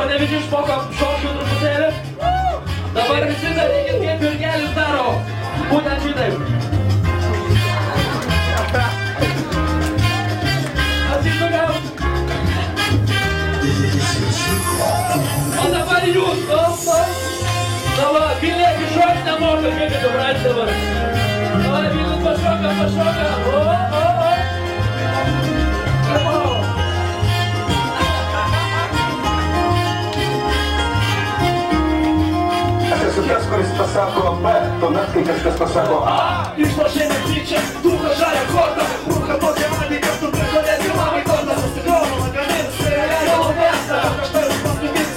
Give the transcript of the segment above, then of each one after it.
Panevėžį išmokom šokių truputėlį. Dabar visi darykit kaip Jurgelis daro. Būtent šitaip. Atsisukam. O dabar jūs, Dabar, Vilnietį šokti nemoka, kaip įdubranti dabar. Dabar, Vilnius pašoka. Aš esu tas, kuris pasako B, tuomet, kai kažkas pasako A. Išlošė netyčia, duha žalia kortą, bruka tokia manį, kad tu prikolės ir mamai kortą. Susikrauno lagaminus, jau mėsta, kažkas paskutinis,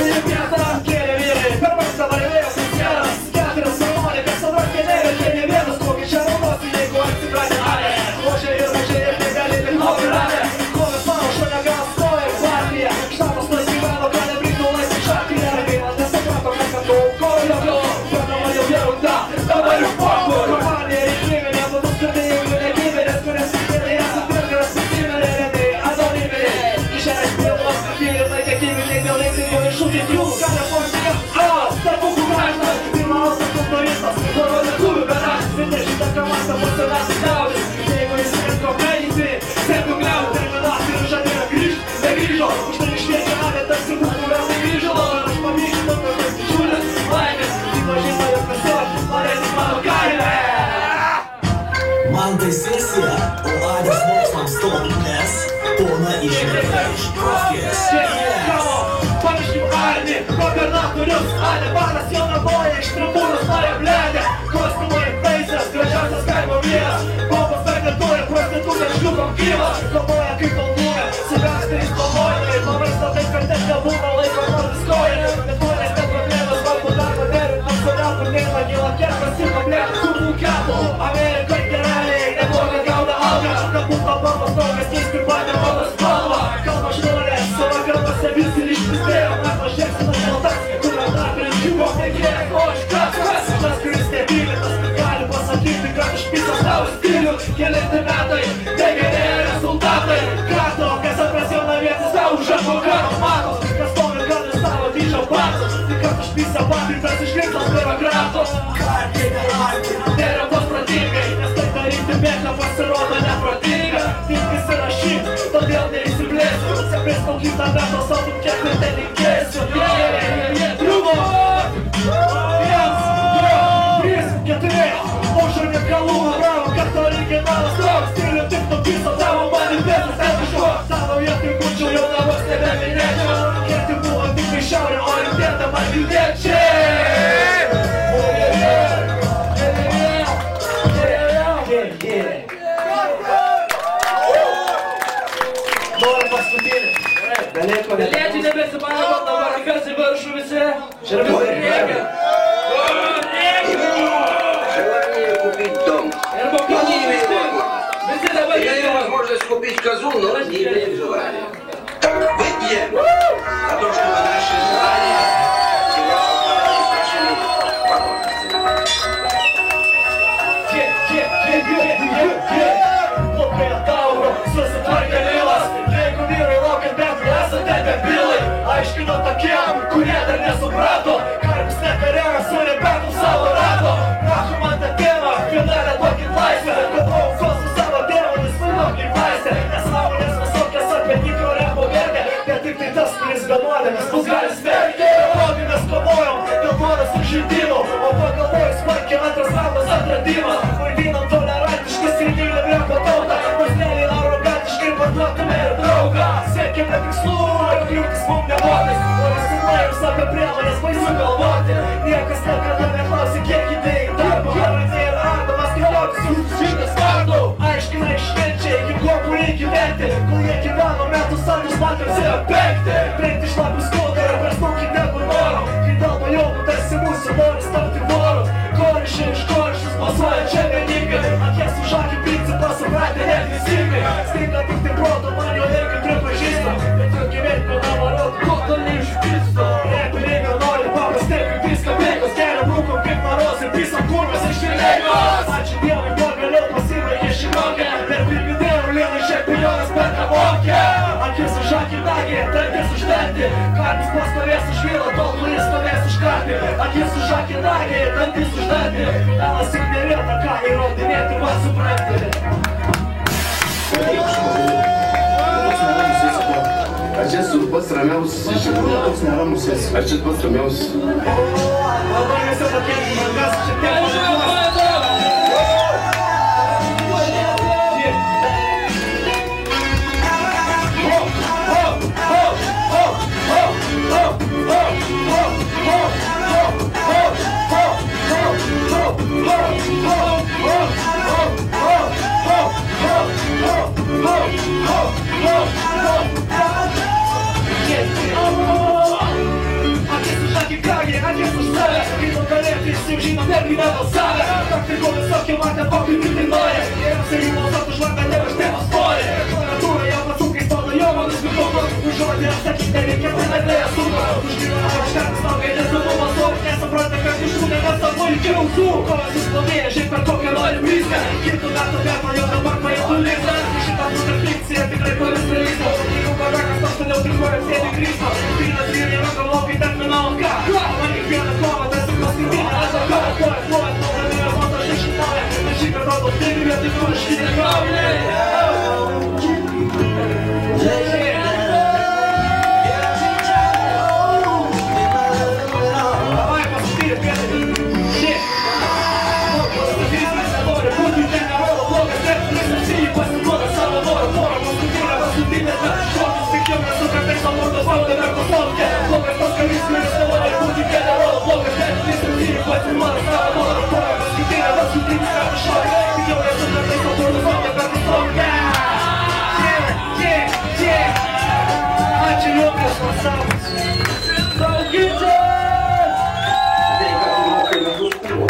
ir vieta, kėlė vyrai, per maistą varėlėjos sienas, 4 harmonikas, savatkė nevėlė, ne vienas, kokį čia naudosi, jeigu atsipratė arė. Lošė ir negali likti rarė, kovės mano šalia gal stoja partija, štapas laisvybano, gali brintų laisvį šakį, gaila nesuprato, kad kojo, pradama jau vėruta, dabar iš pokų. Kompanija įkliminė, būtų skirtai jeigu negyvenės, kurias įkėlė, esą pirkaras, įsimerė remiai, anoniminiai. Išėrės pilnos, kapėlė, laikė gyviniai, dėl leidinio iššūkį jų, gali pozityvą, stebukų kraštas, pirmausas kulturistas, loro lietuvių beraštis, ir nešitą kamatą pasilasis liaudis. Jeigu jis rinko praeitį, sėdų gliaudį, terminas ir žadėjo grįžti, negrįžo, už tai išviečia avė, tarsi būtų vėl negrįžo, aš pamyšiu tokios didžiulės laimės, įpažinta jau tiesiog, norėtis mano kailę. Man tai sesija, o Adis mokslams stovi, nes pona išmeta iš krokės. Pamirškim armį, gubernatorius, Adė Baras jau naboja, iš tribūnos narė blėdė, kostiumai taisės, gražiausias kaimo vyras, bombos pernetuoja, prostitutė šliukom kyla, kovoja kaip albume, su gangsteriais pavojimai, pavarsta taip, kad net nebūna laiko nors koja, netuolės net problemas, varbu darbo deriu, nors kodėl neina gila kerpas ir problėmas, kurų ketų, Amerikai gereliai, neblogai gauna algą, nebūna bombos togas, keisti bandė mano spalvą, kalba žmonės, savo kalbose visi išpistėjo, mano žėksinas maltas, kurio dar prižiūro, negėja, o aš kas, tas, kuris nebylitas, gali pasakyti, kad išpisas tavo stilių, kelinti metai, negerėja rezultatai, krato, kas atrasiona vietas, tau už advokato matos, kas stovi galis tavo dydžio batos, tai kad išpisa patirtas išgirtas biurokrato, neremtos protingai, nes tai daryti bėgą pasirodo neprotinga, tinkis įrašyk, todėl neįsiplėsiu, sepės kol kitą metą sautum, kiek tai linkėsiu, triumo, 1, 2, 3, 4, aušrinė kalūna, bravo, kad originalas toks, stilių tik nupiso tavo manifestas, nevažiuok, tavo vietoj būčiau jau navos nebeminėčiau, kiek buvo tik į šiaurę, o ir vietą man vilniečiai. Noriu paskutinį. Galėčiai nebesimanavo, dabar rankas į viršų visi. Šerbiu rėkia. Желание купить дом. Я имею возможность купить козу, но не имею желания. Выпьем о том, чтобы наши желания являются нашими Aiškino tokiem, kurie dar nesuprato, karpis nekarėra su rebetum savo rato. Prašau man tą tėvą, finalę duokit laisvę, kad aukosiu savo dėvonis, duokit laisvę. Nesąmonės visokias apie tikro repo vertę, bet tik tai tas, kuris benuodėmis bus gali smerkti. Vėlgi mes kovojom dėl noras ir žaidimų, o pagalvojus smarkiai antras raundas atradimas. Vaidinam tolerantiškai skirtingą repo tautą, paslėlį arogantiškai parduotume ir draugą. Siekime tikslų, ir kliūtis mum nebodais, o visi laimės apie priemonės baisu galvoti. Niekas niekada neklausia, kiek idėjai darbo, ar nėra ardomas kitokius jūsų šitas kartų. Aiškina iškenčia, iki kopų reikia verti, kol jie gyveno metų sandus matėm sėja penkti. Priekti šlapius skauda ir persnaukį negu norom, kai dalba jaukų tarsi mūsų noris tapti voru. Korišiai iš korišius balsuoja čia vieningai, akies už akį principą supratė neteisingai. Stinga tik tai proto, man jo irgi pripažįsta, bet jo gyvenimo nevarot, ko to neišpisto. Reperiai nori paprastai, kaip viską bėgos, geria brūkom kaip maros ir pisam kurvas iš Vilniaus. Ačiū Dievui, pagaliau pasibaigė ši mokė, per pirmidėjų lienai čempionas perka mokę. Akis už akį nagė, dantis už dantį, kartis pasko akis už akį nagį, dantis už dantį. Melas juk nerėta, ką įrodinėti, man supranti. Ar čia esu pats ramiausias, iš tikrųjų toks neramus esi. Ar čia pats ramiausias? Labai visi pakėti mangas, čia tiek pažaduos. Akis už save, ryto galėti, jis jau žino, netgi nebalsavę. Tak tai ko visokie matė, kokį kiti nori. Ir apsirį balsat už langą, ne už tėvą svorį. Klaviatūra jau pasūkai stodo, jo man užmikauto. Už žodį atsakyti nereikia, tai nedėja sunko. Užgyvena užkartas naugai, nesavu balsuoti. Nesupranta, kad iš tų nebesavu iki ausų. Kovas įslavėja, žiūrėk per kokią nori blizgą. Kitų metų vėpą jau dabar pajėtų lizdą. Šitą būtų fikcija, tikrai kuris realistą. Jeigu barakas tos toliau trikoja, sėdi grįžto. Tynas vyrai ranko laukai, ten minauka. Kiekvieną kovą, tas ir paskutinį atsakovą. Kojas, nuolat, motas iššitauja. Ir šį kartą tos tėvi vietoj kur iškynė kaulė. Davai, paskutinį pėdį. Šit. Pastatysime nenori, būtų ten nerodo blogas. Net nesasijį pasiduoda savo norą. Porą paskutinę, bet šokius tik jau nesu kartais savo vardo valdą verto slavkę. Blogas tos karys, kuris nenori būti generolo. Blogas net nesasijį pasiduoda savo norą. Porą paskutinę, bet kartą šokius. Tik jau nesu kartais savo vardo valdą verto slavkę. Ačiū Jokas pasaulis. Saugytis! Tai, kad tu mokai nebus buvo.